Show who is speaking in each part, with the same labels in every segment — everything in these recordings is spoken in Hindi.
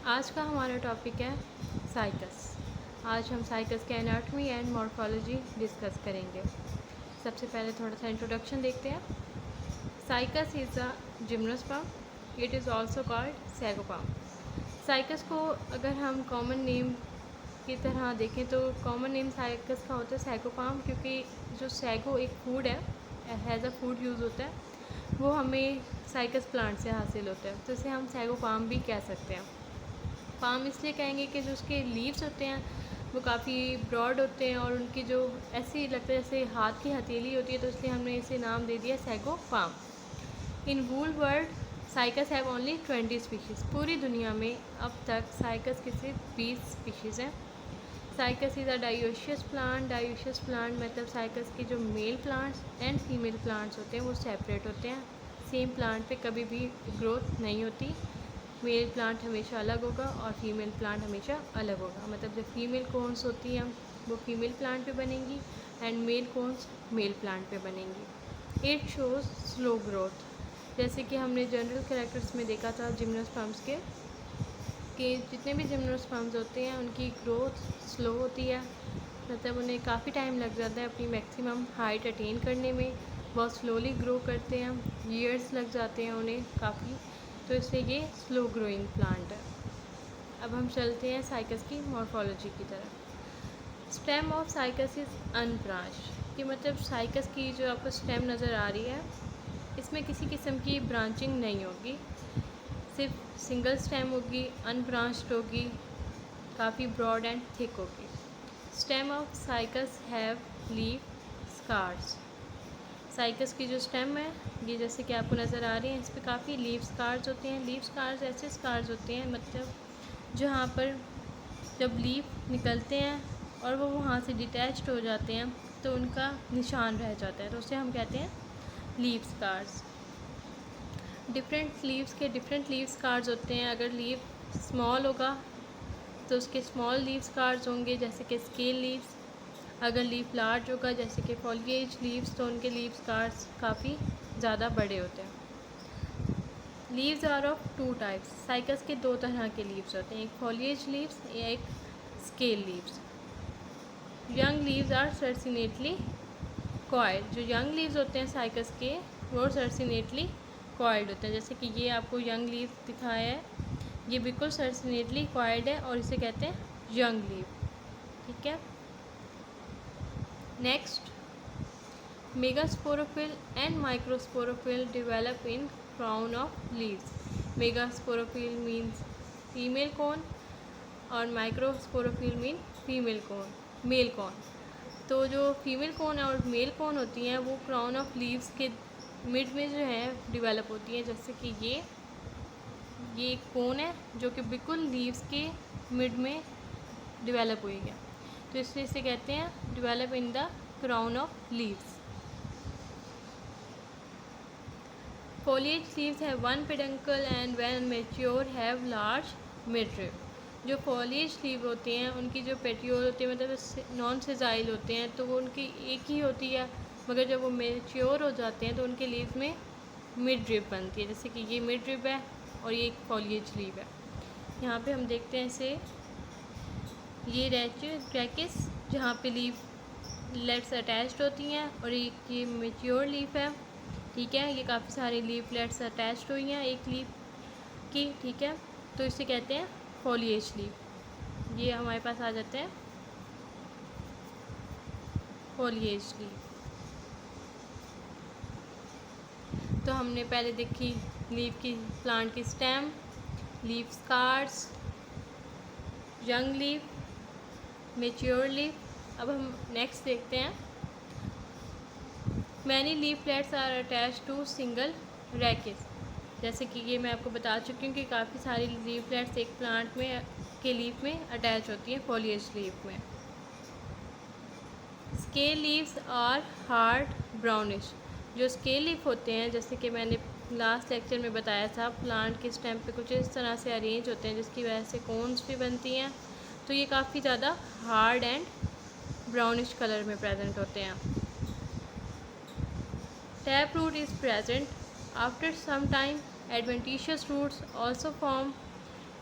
Speaker 1: आज का हमारा टॉपिक है साइकस। आज हम साइकस के एनाटॉमी एंड मॉर्फोलॉजी डिस्कस करेंगे। सबसे पहले थोड़ा सा इंट्रोडक्शन देखते हैं। Cycas is a gymnosperm, it is also called sago palm. Cycas को अगर हम कॉमन नेम की तरह देखें तो कॉमन नेम साइकस का होता है सैगोपाम, क्योंकि जो सैगो एक फूड है, हैज़ अ फूड यूज़ होता है, वो हमें साइकस प्लांट से हासिल होता है, तो इसे हम सैगोपाम भी कह सकते हैं। पाम इसलिए कहेंगे कि जो उसके लीव्स होते हैं वो काफ़ी ब्रॉड होते हैं और उनकी जो ऐसी लगता है जैसे हाथ की हथेली होती है, तो इसलिए हमने इसे नाम दे दिया sago palm. In wool world cycas have only 20 species. पूरी दुनिया में अब तक साइकस की सिर्फ 20 स्पीशीज़ हैं। Cycas is a dioecious plant. Dioecious plant मतलब साइकस के जो male plants and female plants होते हैं वो सेपरेट होते हैं। सेम प्लांट पे कभी भी ग्रोथ नहीं होती। मेल प्लांट हमेशा अलग होगा और फीमेल प्लांट हमेशा अलग होगा। मतलब जो फीमेल कोन्स होती हैं वो फीमेल प्लांट पे बनेंगी and male cones male plant पे बनेंगी। It shows slow growth. जैसे कि हमने जनरल कैरेक्टर्स में देखा था जिम्नोस्पर्म्स के कि जितने भी जिम्नोस्पर्म्स होते हैं उनकी ग्रोथ स्लो होती है, मतलब उन्हें काफ़ी टाइम लग जाता है अपनी मैक्सिमम हाइट अटेन करने में। बहुत स्लोली ग्रो करते हैं, ईयर्स लग जाते हैं उन्हें काफ़ी, तो इसलिए ये स्लो ग्रोइंग प्लांट है। अब हम चलते हैं साइकस की मॉर्फोलॉजी की तरफ। Stem of cycas is unbranched, कि मतलब साइकस की जो आपको स्टेम नज़र आ रही है इसमें किसी किस्म की ब्रांचिंग नहीं होगी, सिर्फ सिंगल स्टेम होगी, अनब्रांच्ड होगी, काफ़ी ब्रॉड एंड थिक होगी। Stem of Cycas have leaf scars. Cycas की जो स्टेम है ये जैसे कि आपको नज़र आ रही है, इस पर काफ़ी लीफ स्कार्स होते हैं। लीफ स्कार्स ऐसे स्कार्स होते हैं मतलब जहाँ पर जब लीफ निकलते हैं और वो वहाँ से डिटैच्ड हो जाते हैं तो उनका निशान रह जाता है, तो उसे हम कहते हैं लीफ स्कार्स। डिफरेंट लीव्स के डिफरेंट लीव स्कार्स होते हैं। अगर लीव स्मॉल होगा तो उसके स्मॉल लीव स्कार्स होंगे जैसे कि स्केल लीव्स। अगर लीफ लार्ज होगा जैसे कि फॉलिएज लीव्स तो उनके लीव स्कार्स काफ़ी ज़्यादा बड़े होते हैं। Leaves are of two types. Cycas के दो तरह के लीव्स होते हैं, एक फॉलिएज लीव्स या एक scale leaves. Young leaves are circinately coiled. जो यंग लीव्स होते हैं साइकस के वो सर्सिनेटली कॉइल्ड होते हैं। जैसे कि ये आपको यंग लीव दिखाया है, ये बिल्कुल सर्सिनेटली कॉइल्ड है और इसे कहते हैं यंग लीव। ठीक है, next, megasporophyll and microsporophyll develop in crown of leaves. Megasporophyll means female cone और microsporophyll mean female cone, male cone. तो जो फीमेल कॉन और मेल कॉन होती हैं वो क्राउन ऑफ लीव्स के मिड में जो है डिवेलप होती हैं। जैसे कि ये एक कॉन है जो कि बिल्कुल लीव्स के मिड में डिवेलप हुई है, तो इसलिए इसे कहते हैं develop in the crown of leaves. Foliage leaves have one peduncle and when mature have large midrib. जो foliage leaf होते हैं उनकी जो पेट्यूल होती है मतलब नॉन सेजाइल होते हैं, तो वो उनकी एक ही होती है, मगर जब वो मेच्योर हो जाते हैं तो उनके लीव में मिड ड्रिप बनती है। जैसे कि ये मिड ड्रिप है और ये एक फॉलिएज लीव है। यहाँ पे हम देखते हैं इसे, ये रैकिस जहाँ पे लीफ लेट्स अटैच्ड होती हैं और एक ये मेच्योर लीफ है। ठीक है, ये काफ़ी सारी लीफलेट्स अटैच्ड हुई हैं एक लीफ की। ठीक है, तो इसे कहते हैं फॉलिएज लीफ। ये हमारे पास आ जाते हैं फॉलिएज लीफ। तो हमने पहले देखी लीफ की, प्लांट की stem, leaf scars, young leaf, mature leaf. अब हम नेक्स्ट देखते हैं, many leaflets are attach to single rachis. जैसे कि ये मैं आपको बता चुकी हूँ कि काफ़ी सारी लीफलेट्स एक प्लांट में के लीफ में अटैच होती हैं फॉलिएज लीफ में। Scale leaves are hard brownish. जो स्केल लीफ होते हैं जैसे कि मैंने लास्ट लेक्चर में बताया था, प्लांट के स्टेम पे कुछ इस तरह से अरेंज होते हैं जिसकी वजह से कोन्स भी बनती हैं, तो ये काफ़ी ज़्यादा हार्ड एंड ब्राउनिश कलर में प्रेजेंट होते हैं। Taproot is present. After some time, adventitious roots also form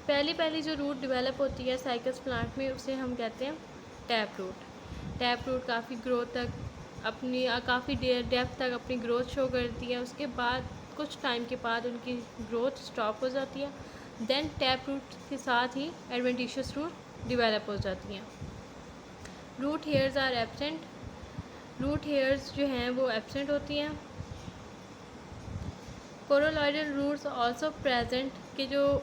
Speaker 1: पहली जो रूट डेवलप होती है साइकस प्लांट में उसे हम कहते हैं टैप रूट। टैप रूट काफ़ी ग्रोथ तक अपनी काफ़ी डेप्थ तक अपनी ग्रोथ शो करती है। उसके बाद कुछ टाइम के बाद उनकी ग्रोथ स्टॉप हो जाती है। देन टैप रूट के साथ ही एडवेंटिशियस रूट डेवलप हो जाती हैं। Root hairs are absent. Root hairs जो हैं वो एब्सेंट होती हैं। कोरोलॉइडल रूट्स ऑल्सो प्रेजेंट, कि जो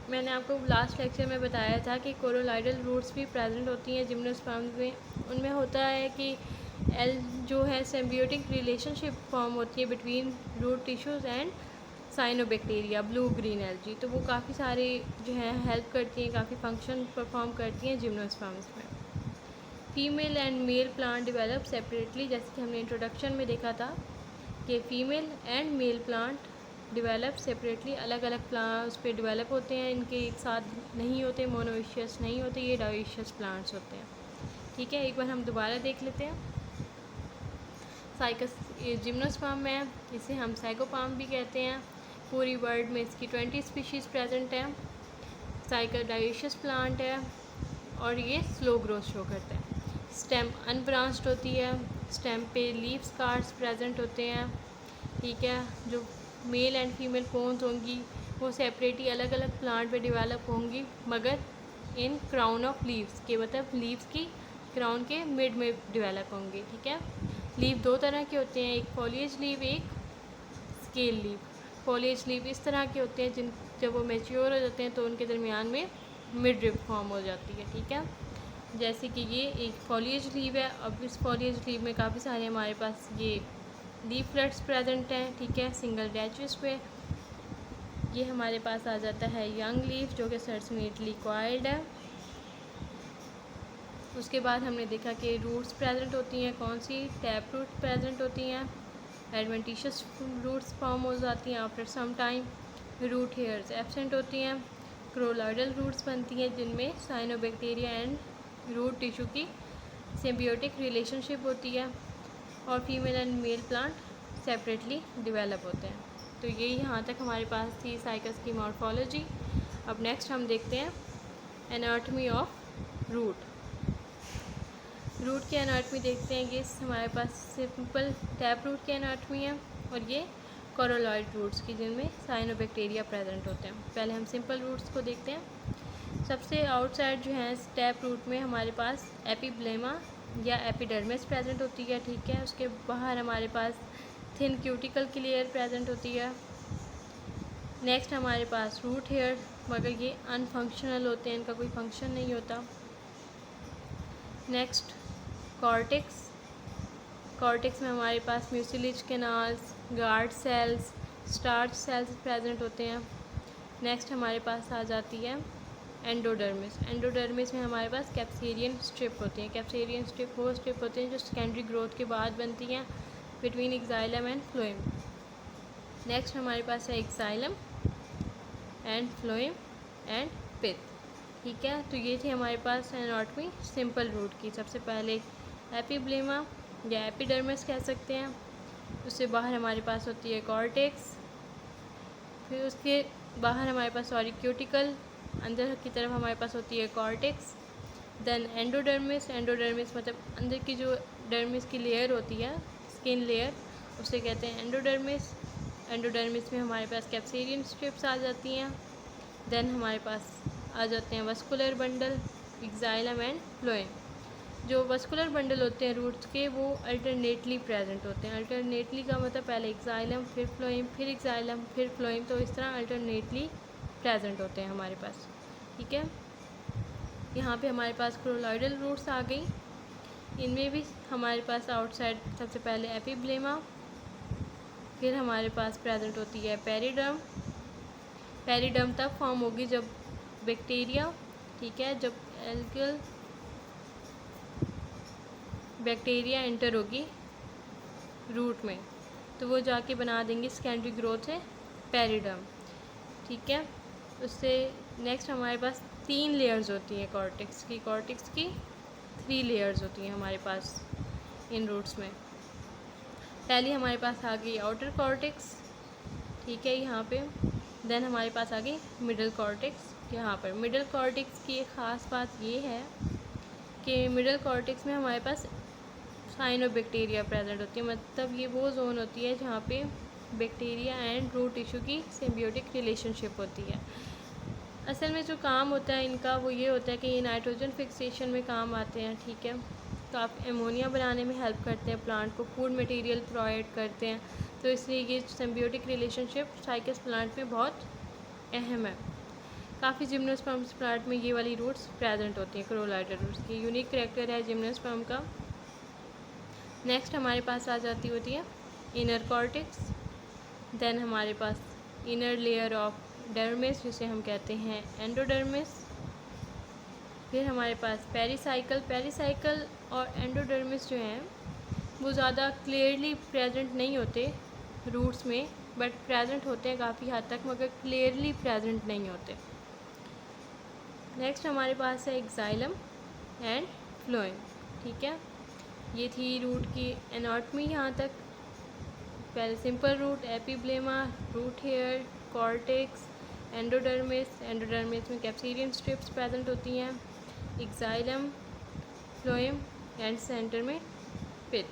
Speaker 1: मैंने आपको लास्ट लेक्चर में बताया था कि कोरोलॉइडल रूट्स भी प्रेजेंट होती हैं जिम्नोस्पर्म्स में। उनमें होता है कि एल जो है सिम्बियोटिक रिलेशनशिप फॉर्म होती है between root tissues and cyanobacteria blue green algae. तो वो काफ़ी सारे जो है हेल्प करती हैं, काफ़ी फंक्शन परफॉर्म करती हैं जिम्नोस्पर्म्स में। Female and male plant develop separately, जैसे कि हमने इंट्रोडक्शन में देखा था कि female and male plant develop separately, अलग अलग प्लांट उस पर डेवलप होते हैं। इनके एक साथ नहीं होते, मोनोइशियस नहीं होते, ये डायोइशियस प्लांट्स होते हैं। ठीक है, एक बार हम दोबारा देख लेते हैं। साइकस जिम्नोस्पर्म है, इसे हम साइकोपाम भी कहते हैं। पूरी वर्ल्ड में इसकी 20 स्पीशीज़ प्रेजेंट है। साइकल डायोइशियस प्लांट है और ये स्लो ग्रोथ शो करता है। स्टेम अनब्रांच्ड होती है, स्टेम पे लीफ स्कार्स प्रेजेंट होते हैं। ठीक है, जो मेल एंड फीमेल पोन्स होंगी वो सेपरेट ही अलग अलग प्लांट पे डेवलप होंगी, मगर इन क्राउन ऑफ लीव्स के, मतलब लीव्स की क्राउन के मिड में डेवलप होंगे। ठीक है, लीव दो तरह के होते हैं, एक फॉलिएज लीव, एक स्केल लीव। फॉलिएज लीव इस तरह के होते हैं जब वो मैच्योर हो जाते हैं तो उनके दरमियान में मिड रिब फॉर्म हो जाती है। ठीक है, जैसे कि ये एक फॉलिएज लीव है। अब इस फॉलिएज लीव में काफ़ी सारे हमारे पास ये लीफलेट्स प्रेजेंट हैं। ठीक है, सिंगल डैचेस पे ये हमारे पास आ जाता है यंग लीफ जो कि सर्समीटली कॉइल्ड है। उसके बाद हमने देखा कि रूट्स प्रेजेंट होती हैं, कौन सी, टैप रूट प्रेजेंट होती हैं। एडवेंटिशियस रूट्स फॉर्म हो जाती हैं after some time. Root hairs absent होती हैं। क्रोलॉइडल रूट्स बनती हैं जिनमें साइनोबैक्टीरिया एंड रूट टिश्यू की सिम्बियोटिक रिलेशनशिप होती है। और female and male plant separately develop होते हैं। तो ये यहाँ तक हमारे पास थी साइकस की मॉर्फोलॉजी। अब नेक्स्ट हम देखते हैं एनाटॉमी ऑफ रूट। रूट की एनाटॉमी देखते हैं। ये हमारे पास सिंपल टैप रूट की एनाटॉमी है और ये कोरोलॉइड रूट्स की जिनमें साइनोबैक्टीरिया प्रेजेंट होते हैं। पहले हम सिंपल रूट्स को देखते हैं। सबसे आउटसाइड जो है टैप रूट में हमारे पास एपिब्लेमा या एपिडर्मिस प्रेजेंट होती है। ठीक है, उसके बाहर हमारे पास थिन क्यूटिकल की लेयर प्रेजेंट होती है। नेक्स्ट हमारे पास रूट हेयर, मगर ये अनफंक्शनल होते हैं, इनका कोई फंक्शन नहीं होता। Next cortex. कॉर्टेक्स में हमारे पास mucilage canals, guard cells, starch cells present होते हैं। नेक्स्ट हमारे पास आ जाती है एंडोडर्मिस। एंडोडर्मिस में हमारे पास कैप्सेरियन स्ट्रिप होती हैं। कैप्सेरियन स्ट्रिप वो स्ट्रिप होते हैं जो सेकेंडरी ग्रोथ के बाद बनती हैं बिटवीन एक्साइलम एंड फ्लोएम। नेक्स्ट हमारे पास है एक्साइलम एंड फ्लोएम एंड पिथ। ठीक है, तो ये थी हमारे पास एनाटॉमी सिंपल रूट की। सबसे पहले एपिब्लेमा या एपिडर्मिस कह सकते हैं, उससे बाहर हमारे पास होती है कॉर्टेक्स, फिर उसके बाहर हमारे पास क्यूटिकल, अंदर की तरफ हमारे पास होती है कॉर्टेक्स, देन एंडोडर्मिस। एंडोडर्मिस मतलब अंदर की जो डर्मिस की लेयर होती है, स्किन लेयर, उसे कहते हैं एंडोडर्मिस। एंडोडर्मिस में हमारे पास कैप्सेरियन स्ट्रिप्स आ जाती हैं। देन हमारे पास आ जाते हैं वस्कुलर बंडल, एक्साइलम एंड फ्लोएम। जो वस्कुलर बंडल होते हैं रूट्स के वो अल्टरनेटली प्रेजेंट होते हैं। अल्टरनेटली का मतलब पहले एक्साइलम, फिर फ्लोएम, फिर एक्साइलम, फिर फ्लोएम, तो इस तरह अल्टरनेटली प्रेजेंट होते हैं हमारे पास। ठीक है, यहाँ पे हमारे पास क्रोलॉइडल रूट्स आ गई। इनमें भी हमारे पास आउटसाइड सबसे पहले एपिब्लेमा, फिर हमारे पास प्रेजेंट होती है पेरिडर्म। पेरिडर्म तब फॉर्म होगी जब बैक्टीरिया, ठीक है, जब एल्गल बैक्टीरिया एंटर होगी रूट में, तो वो जाके बना देंगे सेकेंडरी ग्रोथ है पेरिडर्म। ठीक है, उससे नेक्स्ट हमारे पास 3 लेयर्स होती हैं कॉर्टेक्स की। कॉर्टेक्स की 3 लेयर्स होती हैं हमारे पास इन रूट्स में। पहली हमारे पास आ गई आउटर कॉर्टेक्स। ठीक है, यहाँ पे देन हमारे पास आ गई मिडल कॉर्टेक्स। यहाँ पर मिडल कॉर्टेक्स की एक ख़ास बात ये है कि मिडल कॉर्टेक्स में हमारे पास साइनोबैक्टीरिया प्रेजेंट होती है, मतलब ये वो जोन होती है जहाँ पे बैक्टीरिया एंड रूट टिश्यू की सिम्बियोटिक रिलेशनशिप होती है। असल में जो काम होता है इनका वो ये होता है कि ये नाइट्रोजन फिक्सेशन में काम आते हैं, ठीक है। तो आप एमोनिया बनाने में हेल्प करते हैं, प्लांट को फूड मटेरियल प्रोवाइड करते हैं, तो इसलिए ये सिम्बियोटिक रिलेशनशिप साइकस प्लांट में बहुत अहम है। काफ़ी जिम्नोस्पर्म्स प्लांट में ये वाली रूट्स प्रेजेंट होती हैं, क्रोलाइडल रूट्स की यूनिक करेक्टर है जिम्नोस्पर्म का। नेक्स्ट हमारे पास आ जाती होती है इनर कॉर्टेक्स। देन हमारे पास इनर लेयर ऑफ डर्मिस जिसे हम कहते हैं एंडोडर्मिस। फिर हमारे पास पेरिसाइकल और एंडोडर्मिस जो हैं वो ज़्यादा क्लियरली प्रेजेंट नहीं होते रूट्स में, बट प्रेजेंट होते हैं काफ़ी हद तक, मगर क्लियरली प्रेजेंट नहीं होते। नेक्स्ट हमारे पास है एक्साइलम एंड फ्लोएम, ठीक है। ये थी रूट की एनाटॉमी यहाँ तक। पहले simple root, epiblema, root hair, cortex, endodermis में कैप्सिडियम स्ट्रिप्स प्रेजेंट होती हैं, एक्साइलम, फ्लोएम एंड सेंटर में पिथ।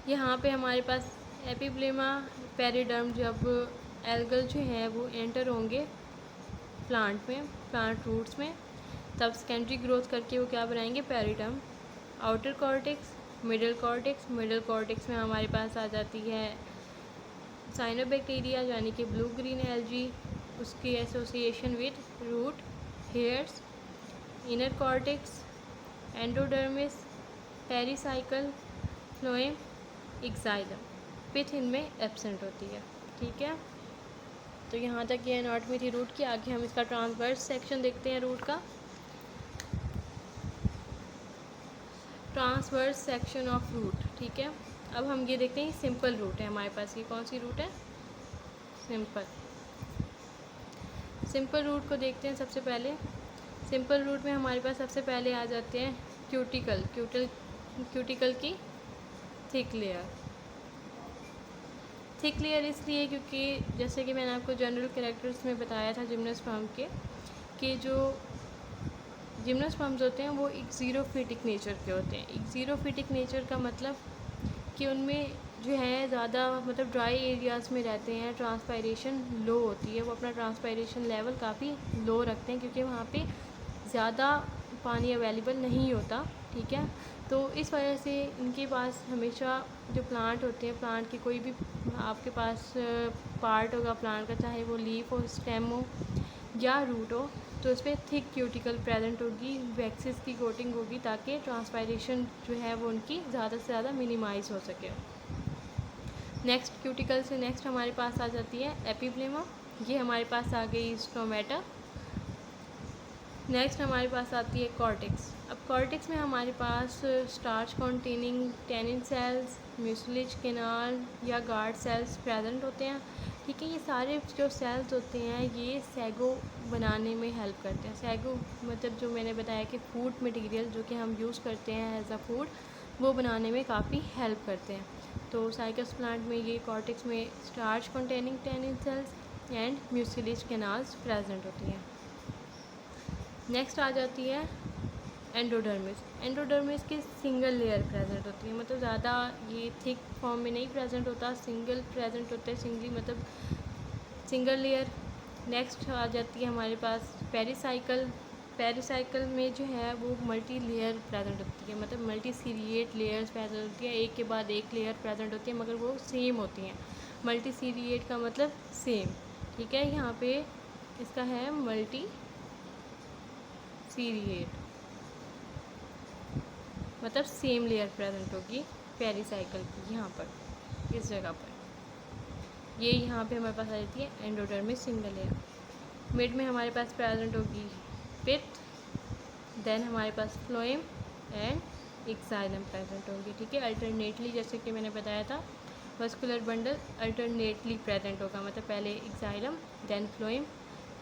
Speaker 1: यहाँ पे हमारे पास एपिब्लेमा, पेरिडर्म, जब एल्गल जो हैं वो एंटर होंगे प्लांट में, प्लांट रूट्स में, तब सेकेंडरी ग्रोथ करके वो क्या बनाएंगे, periderm. Outer cortex, middle cortex में हमारे पास आ जाती है साइनोबैक्टीरिया यानी कि ब्लू ग्रीन एल्गी, उसकी association with root hairs. Inner cortex, endodermis, pericycle, phloem, xylem, pith इनमें एब्सेंट होती है, ठीक है। तो यहाँ तक ये एनाटॉमी थी रूट की। आगे हम इसका ट्रांसवर्स सेक्शन देखते हैं रूट का। ट्रांसवर्स सेक्शन ऑफ रूट, ठीक है। अब हम ये देखते हैं सिंपल रूट है हमारे पास। ये कौन सी रूट है, सिंपल रूट को देखते हैं। सबसे पहले सिंपल रूट में हमारे पास सबसे पहले आ जाते हैं क्यूटिकल की थिक लेयर इसलिए क्योंकि जैसे कि मैंने आपको जनरल कैरेक्टर्स में बताया था जिम्नोस्पर्म के, कि जो जिम्नोस्पर्म्स होते हैं वो एक्सीरोफिटिक नेचर के होते हैं। एक्सीरोफिटिक नेचर का मतलब कि उनमें जो है ज़्यादा मतलब ड्राई एरियाज़ में रहते हैं, ट्रांसपायरेशन लो होती है, वो अपना ट्रांसपायरेशन लेवल काफ़ी लो रखते हैं क्योंकि वहाँ पे ज़्यादा पानी अवेलेबल नहीं होता, ठीक है। तो इस वजह से इनके पास हमेशा जो प्लांट होते हैं, प्लांट की कोई भी आपके पास पार्ट होगा प्लांट का, चाहे वो लीफ हो, स्टेम हो या रूट हो, तो इस पर थिक क्यूटिकल प्रेजेंट होगी, वैक्सीज की कोटिंग होगी ताकि ट्रांसपायरेशन जो है वो उनकी ज़्यादा से ज़्यादा मिनिमाइज हो सके। नेक्स्ट क्यूटिकल से नेक्स्ट हमारे पास आ जाती है एपिब्लेमा। ये हमारे पास आ गई स्टोमेटा। नेक्स्ट हमारे पास आती है कॉर्टेक्स। अब कॉर्टेक्स में हमारे पास starch containing tannin cells, mucilage canal या गार्ड सेल्स प्रेजेंट होते हैं, ठीक है। ये सारे जो सेल्स होते हैं ये सैगो बनाने में हेल्प करते हैं। सैगो मतलब जो मैंने बताया कि फूड मटेरियल जो कि हम यूज़ करते हैं एज अ फूड, वो बनाने में काफ़ी हेल्प करते हैं। तो साइकस प्लांट में ये कॉर्टेक्स में starch containing tannin cells and mucilage canals present होती हैं। नेक्स्ट आ जाती है एंडोडर्मिस की सिंगल लेयर प्रेजेंट होती है, मतलब ज़्यादा ये थिक फॉर्म में नहीं प्रेजेंट होता, सिंगल प्रेजेंट होता है, सिंगली मतलब सिंगल लेयर। नेक्स्ट आ जाती है हमारे पास पेरिसाइकल में जो है वो मल्टी लेयर प्रेजेंट होती है, मतलब मल्टी सीरिएट लेयर्स प्रेजेंट होती है, एक के बाद एक लेयर प्रेजेंट होती है मगर वो सेम होती हैं। मल्टी सीरिएट का मतलब सेम, ठीक है। यहाँ पे इसका है मल्टी सीरिएट मतलब सेम लेयर प्रेजेंट होगी पेरिसाइकल की, यहाँ पर इस जगह पर। ये यहाँ पे हमारे पास आ जाती है एंडोडर्मिस सिंगल लेयर। मिड में हमारे पास प्रेजेंट होगी पिथ, देन हमारे पास फ्लोएम एंड एक्साइलम प्रेजेंट होंगी, ठीक है। अल्टरनेटली जैसे कि मैंने बताया था वस्कुलर बंडल अल्टरनेटली प्रेजेंट होगा, मतलब पहले एक्साइलम देन फ्लोएम,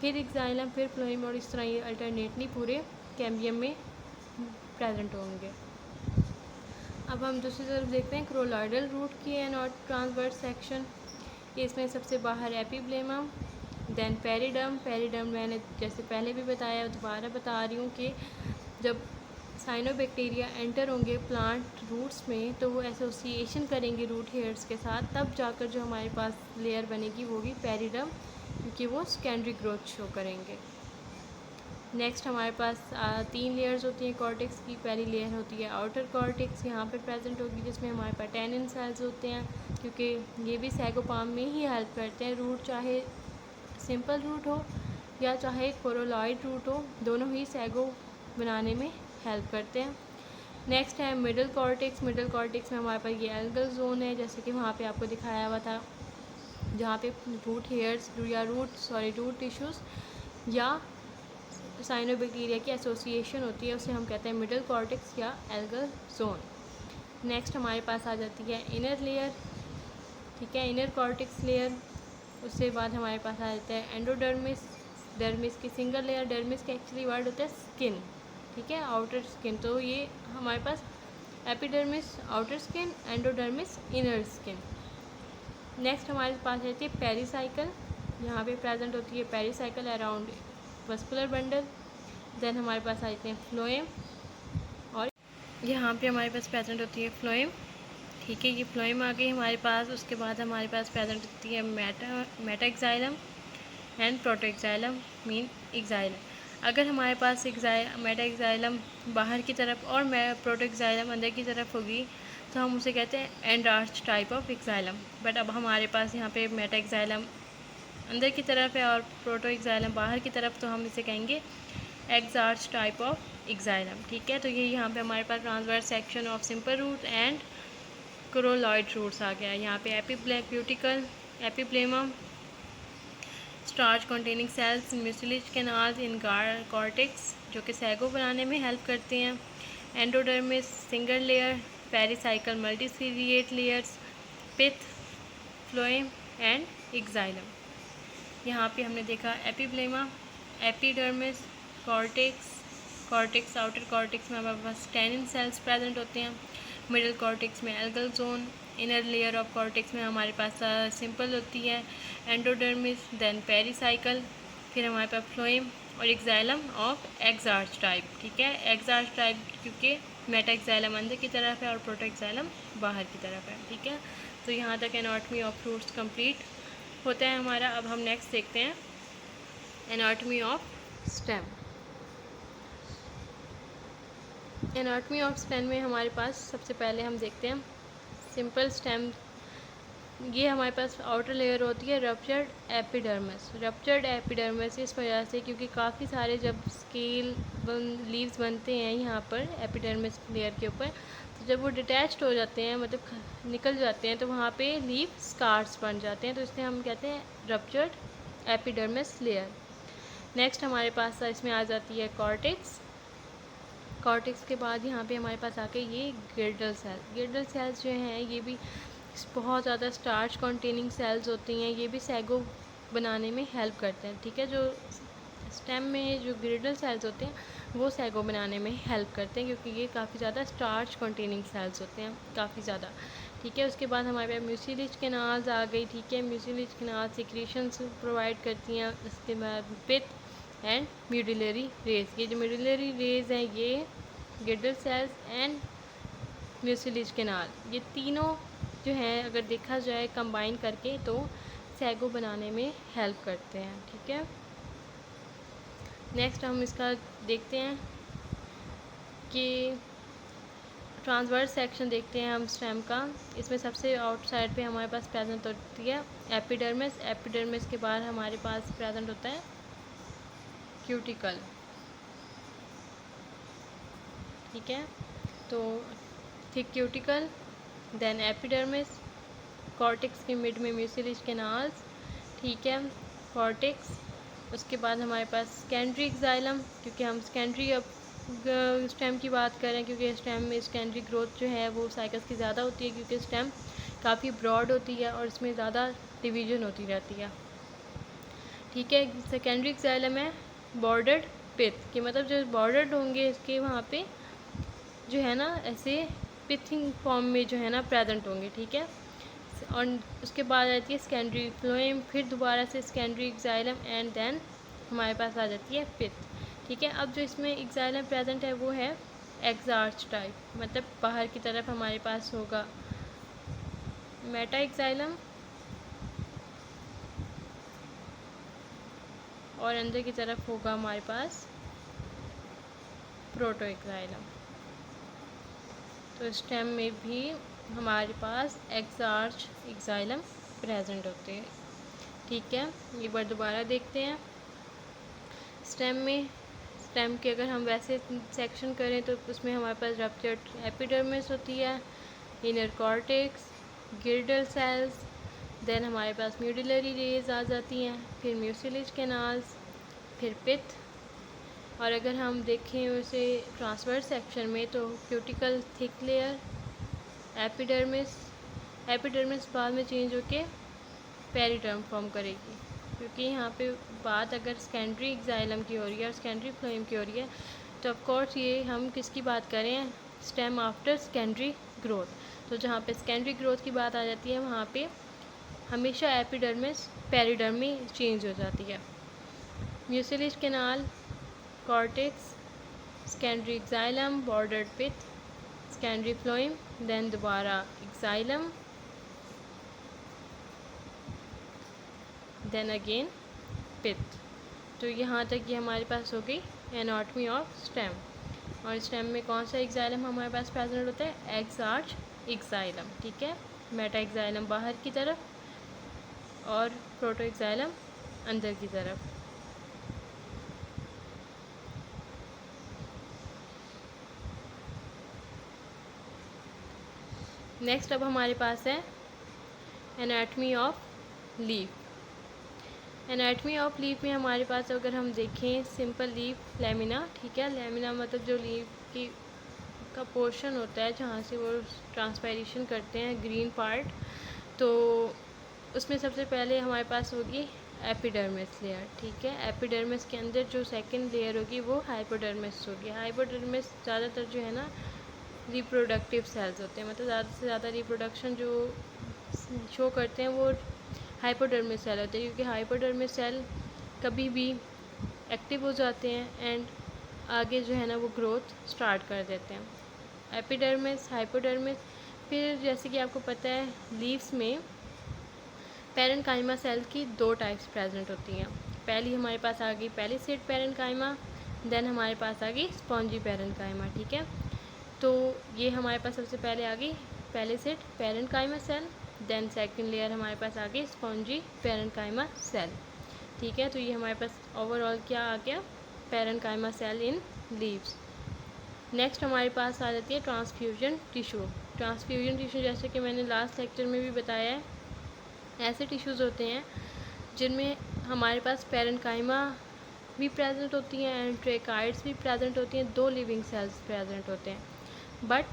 Speaker 1: फिर एक्साइलम फिर फ्लोएम, और इस तरह ये अल्टरनेटली पूरे कैम्बियम में प्रेजेंट होंगे। अब हम दूसरी तरफ देखते हैं क्रोलॉइडल रूट की एंड ट्रांसवर्स सेक्शन। इसमें सबसे बाहर एपिब्लेमम, देन पेरिडर्म। पेरिडर्म मैंने जैसे पहले भी बताया, दोबारा बता रही हूँ कि जब साइनोबैक्टीरिया एंटर होंगे प्लांट रूट्स में तो वो एसोसिएशन करेंगे रूट हेयर्स के साथ, तब जाकर जो हमारे पास लेयर बनेगी वो भी पेरिडर्म, क्योंकि वो सेकेंडरी ग्रोथ शो करेंगे। नेक्स्ट हमारे पास 3 लेयर्स होती हैं कॉर्टेक्स की। पहली लेयर होती है आउटर कॉर्टेक्स, यहाँ पे प्रेजेंट होगी, जिसमें हमारे पास टैनिन सेल्स होते हैं, क्योंकि ये भी सैगोपाम में ही हेल्प करते हैं। रूट चाहे सिंपल रूट हो या चाहे कोरोलॉइड रूट हो, दोनों ही सैगो बनाने में हेल्प करते हैं। नेक्स्ट है मिडल कॉर्टेक्स। मिडल कॉर्टेक्स में हमारे पास ये एल्गल जोन है, जैसे कि वहाँ पे आपको दिखाया हुआ था, जहाँ पे रूट हेयर्स या रूट टिश्यूज़ या साइनोबैक्टीरिया की एसोसिएशन होती है, उसे हम कहते हैं मिडल कॉर्टेक्स या एल्गल जोन। नेक्स्ट हमारे पास आ जाती है इनर लेयर, ठीक है, इनर कॉर्टेक्स लेयर। उसके बाद हमारे पास आ जाता है एंडोडर्मिस। डर्मिस की सिंगल लेयर, डर्मिस का एक्चुअली वर्ड होता है स्किन, ठीक है, आउटर स्किन। तो ये हमारे पास epidermis outer skin, endodermis inner skin. Next हमारे पास रहती है पेरिसाइकल। यहाँ पे प्रेजेंट होती है pericycle around vascular bundle. Then हमारे पास आ जाते हैं फ्लोएम, और यहाँ पे हमारे पास प्रेजेंट होती है फ्लोएम, ठीक है, ये फ्लोएम आ गई हमारे पास। उसके बाद हमारे पास प्रेजेंट होती है मेटा एक्साइलम एंड प्रोटोएक्साइलम मीन एक्साइलम। अगर हमारे पास मेटा एक्साइलम बाहर की तरफ और प्रोटोएक्साइलम अंदर की तरफ होगी तो हम उसे कहते हैं endarch type of xylem. But अब हमारे पास यहाँ पे मेटा एक्साइलम अंदर की तरफ है और प्रोटोएक्साइलम बाहर की तरफ, तो हम इसे कहेंगे exarch type of xylem, ठीक है। तो ये यहाँ पे हमारे पास transverse section of simple root and coralloid roots आ गया। यहाँ पे एपिब्लेक्यूटिकल, epiblema, starch containing cells, mucilage canals in cortex जो कि सैगो बनाने में हेल्प करते हैं, endodermis single layer, pericycle multiseriate layers, pith, phloem and xylem. यहाँ पे हमने देखा epiblema, epidermis, cortex outer cortex में हमारे पास टैनिन सेल्स प्रेजेंट होते हैं, मिडल कॉर्टेक्स में algal zone, inner layer of cortex में हमारे पास सिंपल होती है एंडोडर्मिस, देन पेरिसाइकल, फिर हमारे पास फ्लोएम और एक्साइलम ऑफ एक्सार्च टाइप, ठीक है, एक्सार्च टाइप क्योंकि मेटा एक्साइलम अंदर की तरफ है और प्रोटोएक्साइलम बाहर की तरफ है, ठीक है। तो यहाँ तक एनाटॉमी ऑफ फ्रूट्स कंप्लीट होता है हमारा। अब हम नेक्स्ट देखते हैं anatomy of stem. Anatomy of stem में हमारे पास सबसे पहले हम देखते हैं सिंपल स्टेम। ये हमारे पास आउटर लेयर होती है रप्चर्ड एपिडर्मिस। रप्चर्ड एपिडर्मिस इस वजह से क्योंकि काफ़ी सारे जब स्केल लीव्स बनते हैं यहाँ पर एपिडर्मिस लेयर के ऊपर, तो जब वो डिटैच्ड हो जाते हैं, मतलब निकल जाते हैं, तो वहाँ पे लीव स्कार्स बन जाते हैं, तो इसलिए हम कहते हैं रप्चर्ड एपिडर्मिस लेयर। नेक्स्ट हमारे पास इसमें आ जाती है कॉर्टेक्स। कॉर्टेक्स के बाद यहाँ पे हमारे पास आके ये गिर्डल सेल। गिर्डल सेल्स जो हैं ये भी बहुत ज़्यादा स्टार्च कंटेनिंग सेल्स होती हैं, ये भी सैगो बनाने में हेल्प करते हैं, ठीक है। जो स्टेम में जो गिर्डल सेल्स होते हैं वो सैगो बनाने में हेल्प करते हैं, क्योंकि ये काफ़ी ज़्यादा स्टार्च कंटेनिंग सेल्स होते हैं, काफ़ी ज़्यादा, ठीक है। उसके बाद हमारे पास म्यूसिलेज कैनाल्स आ गई, ठीक है। म्यूसिलेज कैनाल सिक्रीशंस प्रोवाइड करती हैं। उसके बाद पिथ एंड मिडुलरी रेज। ये जो मिडुलरी रेज हैं ये girdle cells and mucilage canal, ये तीनों जो हैं अगर देखा जाए कंबाइन करके तो सैगो बनाने में हेल्प करते हैं, ठीक है। नेक्स्ट हम इसका देखते हैं कि ट्रांसवर्स सेक्शन देखते हैं हम स्टेम का। इसमें सबसे आउटसाइड पे हमारे पास प्रेजेंट होती है एपिडर्मिस। एपिडर्मिस के बाद हमारे पास प्रेजेंट होता है क्यूटिकल, ठीक है। तो thick cuticle, then epidermis, cortex के मिड में म्यूसिलेज कैनाल्स, ठीक है, कॉर्टेक्स। उसके बाद हमारे पास सेकेंडरी एक्साइलम, क्योंकि हम सेकेंडरी अब स्टेम की बात करें, क्योंकि स्टेम में सेकेंडरी ग्रोथ जो है वो साइकस की ज़्यादा होती है, क्योंकि स्टेम काफ़ी ब्रॉड होती है और इसमें ज़्यादा डिवीजन होती रहती है, ठीक है। सेकेंडरी एक्साइलम है बॉर्डर्ड पिथ, कि मतलब जो बॉर्डर्ड होंगे इसके वहाँ पे जो है ना ऐसे पिथिंग फॉर्म में जो है ना प्रेजेंट होंगे, ठीक है। और उसके बाद आ जाती है सेकेंडरी फ्लोएम, फिर दोबारा से सेकेंडरी एक्साइलम एंड देन हमारे पास आ जाती है पिथ। ठीक है, अब जो इसमें एक्साइलम प्रेजेंट है वो है एक्सार्च टाइप, मतलब बाहर की तरफ हमारे पास होगा मेटा एक्साइलम और अंदर की तरफ होगा हमारे पास प्रोटो एक्साइलम। तो स्टेम में भी हमारे पास एक्सार्च एक्साइलम प्रेजेंट होते हैं। ठीक है, एक बार दोबारा देखते हैं। स्टेम के अगर हम वैसे सेक्शन करें तो उसमें हमारे पास रप्चर्ड एपिडर्मिस होती है, inner cortex, girdle cells, then हमारे पास म्यूडिलरी रेज आ जाती हैं, फिर म्यूसिलेज कैनाल्स, फिर पिथ। और अगर हम देखें उसे ट्रांसवर्स सेक्शन में तो क्यूटिकल थिक लेयर, एपिडर्मिस बाद में चेंज होके पेरिडर्म फॉर्म करेगी, क्योंकि यहाँ पे बात अगर सेकेंडरी एक्साइलम की हो रही है और सेकेंडरी फ्लोएम की हो रही है तो ऑफ कोर्स ये हम किसकी बात करें, स्टेम आफ्टर सेकेंडरी ग्रोथ। तो जहाँ पे सेकेंडरी ग्रोथ की बात आ जाती है वहाँ पे हमेशा एपिडर्मिस पेरिडर्म में चेंज हो जाती है। Mucilage canal, cortex, secondary xylem, bordered pith, secondary phloem, then दोबारा एक्साइलम, देन अगेन पिथ। तो यहाँ तक ये हमारे पास हो गई एनाटॉमी ऑफ स्टेम। और स्टेम में कौन सा एक्साइलम हमारे पास प्रेजेंट होता है, एक्सार्च एक्साइलम। ठीक है, मेटा एक्साइलम बाहर की तरफ और प्रोटो एक्साइलम अंदर की तरफ। नेक्स्ट अब हमारे पास है anatomy of leaf. Anatomy of leaf में हमारे पास अगर हम देखें सिंपल लीफ लेमिना, ठीक है, लेमिना मतलब जो लीफ की का पोर्शन होता है जहाँ से वो ट्रांसपायरेशन करते हैं ग्रीन पार्ट, तो उसमें सबसे पहले हमारे पास होगी एपिडर्मिस लेयर। ठीक है, एपिडर्मिस के अंदर जो सेकंड लेयर होगी वो हाइपोडर्मिस होगी। हाइपोडर्मिस ज़्यादातर जो है ना रिप्रोडक्टिव सेल्स होते हैं, मतलब ज़्यादा से ज़्यादा रिप्रोडक्शन जो शो करते हैं वो हाइपोडर्मिस सेल होते हैं, क्योंकि हाइपोडर्मिस सेल कभी भी एक्टिव हो जाते हैं एंड आगे जो है ना वो ग्रोथ स्टार्ट कर देते हैं। एपिडर्मिस, हाइपोडर्मिस, फिर जैसे कि आपको पता है लीव्स में पेरेन्काइमा सेल की दो टाइप्स प्रेजेंट होती हैं। पहली हमारे पास आ गई पैलिसेड पेरेन्काइमा, देन हमारे पास आ गई स्पॉन्जी पेरेन्काइमा। ठीक है, तो ये हमारे पास सबसे पहले आ गई palisade parenchyma cell, then second layer हमारे पास आ गई स्पॉन्जी पेरेन्काइमा सेल। ठीक है, तो ये हमारे पास ओवरऑल क्या आ गया, parenchyma cell in leaves. Next हमारे पास आ जाती है ट्रांसफ्यूजन टिश्यू। ट्रांसफ्यूजन टिश्यू जैसे कि मैंने लास्ट लेक्चर में भी बताया है, ऐसे टिश्यूज़ होते हैं जिनमें हमारे पास पेरेन्काइमा भी प्रेजेंट होती हैं एंड ट्रेकाइड्स भी प्रेजेंट होती हैं, दो लिविंग सेल्स प्रेजेंट होते हैं। बट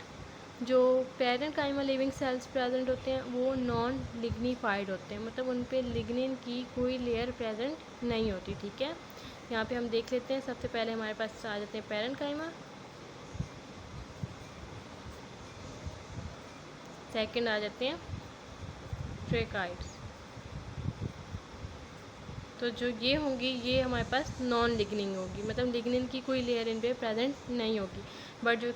Speaker 1: जो पेरेन्काइमा लिविंग सेल्स प्रेजेंट होते हैं वो नॉन लिग्निफाइड होते हैं, मतलब उन पे लिग्निन की कोई लेयर प्रेजेंट नहीं होती। ठीक है, यहाँ पे हम देख लेते हैं। सबसे पहले हमारे पास आ जाते हैं पेरेन्काइमा, सेकंड आ जाते हैं ट्रेकाइड्स। तो जो ये होंगी ये हमारे पास नॉन लिग्निंग होगी, मतलब लिग्निन की कोई लेयर इन पे प्रेजेंट नहीं होगी। बट जो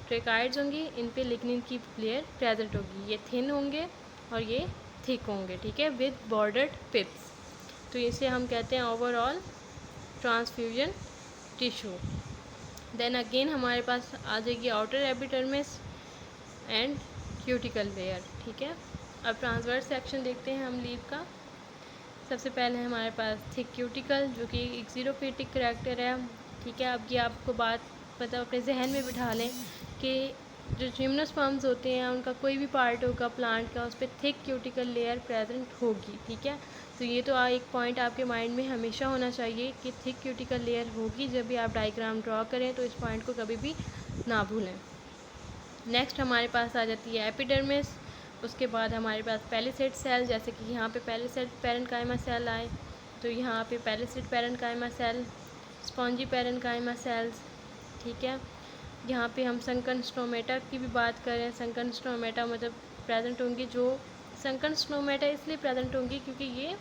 Speaker 1: ट्रेकाइड्स होंगी इन पे लिग्निन की लेयर प्रेजेंट होगी, ये थिन होंगे और ये थिक होंगे। ठीक है, विद बॉर्डर्ड पिप्स। तो इसे हम कहते हैं overall transfusion tissue. Then again हमारे पास आ जाएगी outer epidermis and cuticle layer. ठीक है, अब ट्रांसवर्स सेक्शन देखते हैं हम लीव का। सबसे पहले हमारे पास थिक क्यूटिकल जो कि एक जीरोफिटिक करैक्टर है। ठीक है, अब ये आपको बात मतलब अपने जहन में बिठा लें कि जो जिम्नोस्पर्म्स होते हैं उनका कोई भी पार्ट होगा प्लांट का, उस पर थिक क्यूटिकल लेयर प्रेजेंट होगी। ठीक है, तो ये तो एक पॉइंट आपके माइंड में हमेशा होना चाहिए कि थिक क्यूटिकल लेयर होगी। जब भी आप डायग्राम ड्रॉ करें तो इस पॉइंट को कभी भी ना भूलें। नेक्स्ट हमारे पास आ जाती है एपिडर्मिस, उसके बाद हमारे पास पैलिसेड सेल, जैसे कि यहाँ पे पैलिसेड पेरेन्काइमा सेल आए तो यहाँ पे palisade parenchyma cell, spongy parenchyma cells. ठीक है, यहाँ पे हम संकन स्टोमेटा की भी बात करें, संकन स्टोमेटा मतलब प्रेजेंट होंगी जो संकन स्टोमेटा इसलिए प्रेजेंट होंगी क्योंकि ये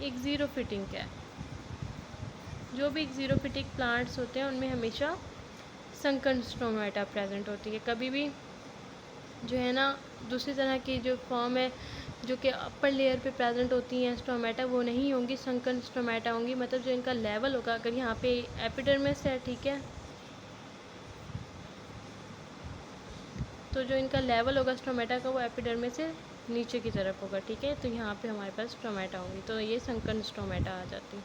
Speaker 1: एक ज़ीरो फिटिंग है। जो भी ज़ीरो फिटिंग प्लांट्स होते हैं उनमें हमेशा संकन स्टोमेटा प्रेजेंट होती है। कभी भी जो है ना दूसरी तरह की जो फॉर्म है जो कि अपर लेयर पे प्रेजेंट होती हैं स्टोमेटा, वो नहीं होंगी, संकन स्टोमेटा होंगी। मतलब जो इनका लेवल होगा, अगर यहाँ पे एपिडर्मिस है, ठीक है, तो जो इनका लेवल होगा स्टोमेटा का वो एपिडर्मिस से नीचे की तरफ होगा, ठीक है। तो यहाँ पे हमारे पास स्टोमेटा होंगी, तो ये संकन स्टोमेटा आ जाती,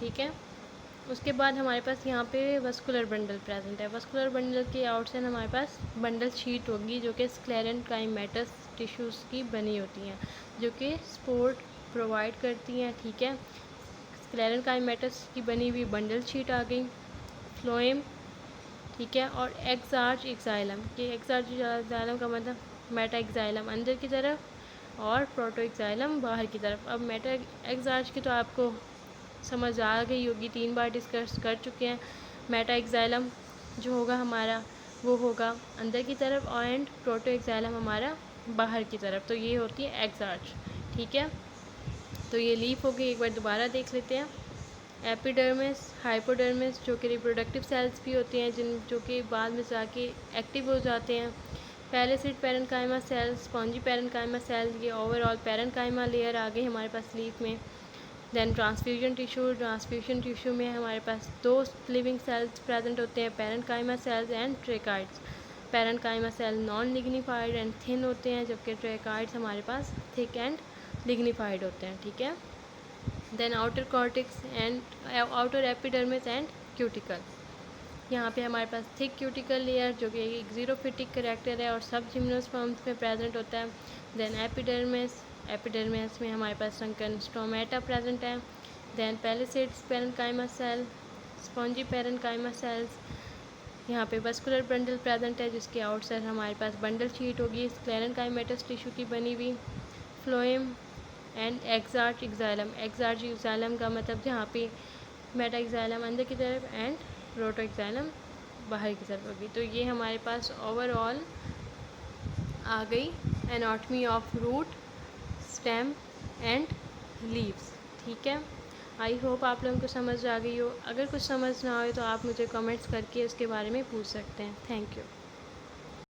Speaker 1: ठीक है। उसके बाद हमारे पास यहाँ पे वस्कुलर बंडल प्रेजेंट है। वस्कुलर बंडल के आउटसाइड हमारे पास बंडल शीट होगी जो कि स्क्लेरेनकाइमेटस टिश्यूज़ की बनी होती हैं, जो कि सपोर्ट प्रोवाइड करती हैं, ठीक है। स्क्लेरेनकाइमेटस की बनी हुई बंडल शीट आ गई, फ्लोएम, ठीक है, और एक्सार्च एक्साइलम। ये एक्सार्च एक्साइलम का मतलब मेटा एक्साइलम अंदर की तरफ और प्रोटो एक्साइलम बाहर की तरफ। अब मेटा एक्सार्च की तो आपको समझ आ गई होगी, 3 बार डिस्कस कर चुके हैं। मेटा एक्साइलम जो होगा हमारा वो होगा अंदर की तरफ एंड प्रोटो एक्साइलम हमारा बाहर की तरफ। तो ये होती है एक्सार्च, ठीक है। तो ये लीफ हो गई, एक बार दोबारा देख लेते हैं। एपिडर्मिस, हाइपोडर्मिस जो कि रिप्रोडक्टिव सेल्स भी होते हैं जो कि बाद में जाके एक्टिव हो जाते हैं। Palisade parenchyma cell, spongy parenchyma cell, ये ओवरऑल पैरेन्काइमा लेयर आ गई हमारे पास लीफ में। देन ट्रांसफ्यूजन टिश्यू में हमारे पास 2 लिविंग सेल्स प्रेजेंट होते हैं, parenchyma cells and tracheids. Parenchyma cell non lignified and thin होते हैं, जबकि ट्रेकाइड्स हमारे पास थिक एंड लिग्निफाइड होते हैं, ठीक है। Then outer cortex and outer epidermis and cuticle. यहाँ पे हमारे पास थिक क्यूटिकल लेयर जो कि एक ज़ीरोफिटिक करैक्टर है और सब जिम्नोस्पर्म्स में प्रेजेंट होता है। देन एपिडर्मिस में हमारे पास संकन स्टोमेटा प्रेजेंट है। Then palisades parenchyma cell, spongy parenchyma cells. यहाँ पे वस्कुलर बंडल प्रेजेंट है जिसके आउटसाइड हमारे पास बंडल शीट होगी स्क्लेरेनकाइमेटस टिश्यू की बनी हुई। फ्लोएम एंड एक्सार्च एक्साइलम का मतलब जहाँ पे मेटा एक्साइलम अंदर की तरफ एंड प्रोटो एक्साइलम बाहर की तरफ होगी। तो ये हमारे पास ओवरऑल आ गई anatomy of root, stem and leaves, ठीक है। आई होप आप लोगों को समझ आ गई हो। अगर कुछ समझ ना आए तो आप मुझे कमेंट्स करके उसके बारे में पूछ सकते हैं। Thank you.